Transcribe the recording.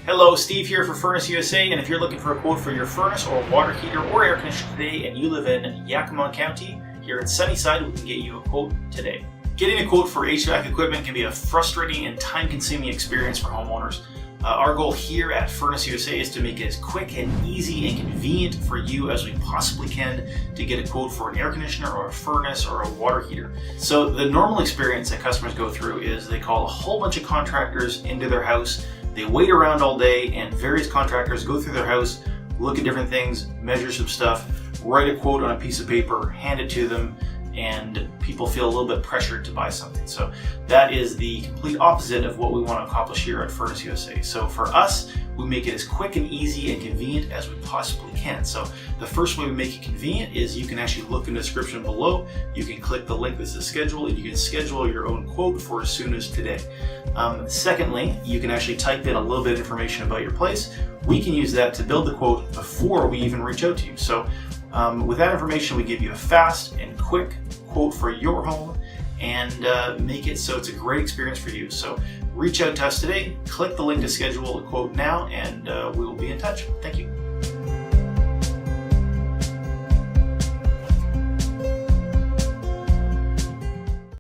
Hello, Steve here for FurnaceUSA, and if you're looking for a quote for your furnace or water heater or air conditioner today and you live in Yakima County, here in Sunnyside, we can get you a quote today. Getting a quote for HVAC equipment can be a frustrating and time-consuming experience for homeowners. Our goal here at FurnaceUSA is to make it as quick and easy and convenient for you as we possibly can to get a quote for an air conditioner or a furnace or a water heater. So the normal experience that customers go through is they call a whole bunch of contractors into their house. They wait around all day and various contractors go through their house, look at different things, measure some stuff, write a quote on a piece of paper, hand it to them, and people feel a little bit pressured to buy something. So that is the complete opposite of what we want to accomplish here at FurnaceUSA. So for us, we make it as quick and easy and convenient as we possibly can. So the first way we make it convenient is you can actually look in the description below. You can click the link that says schedule and you can schedule your own quote for as soon as today. Secondly, you can actually type in a little bit of information about your place. We can use that to build the quote before we even reach out to you. So with that information, we give you a fast and quick quote for your home and make it so it's a great experience for you. So reach out to us today, click the link to schedule a quote now, and we will be in touch.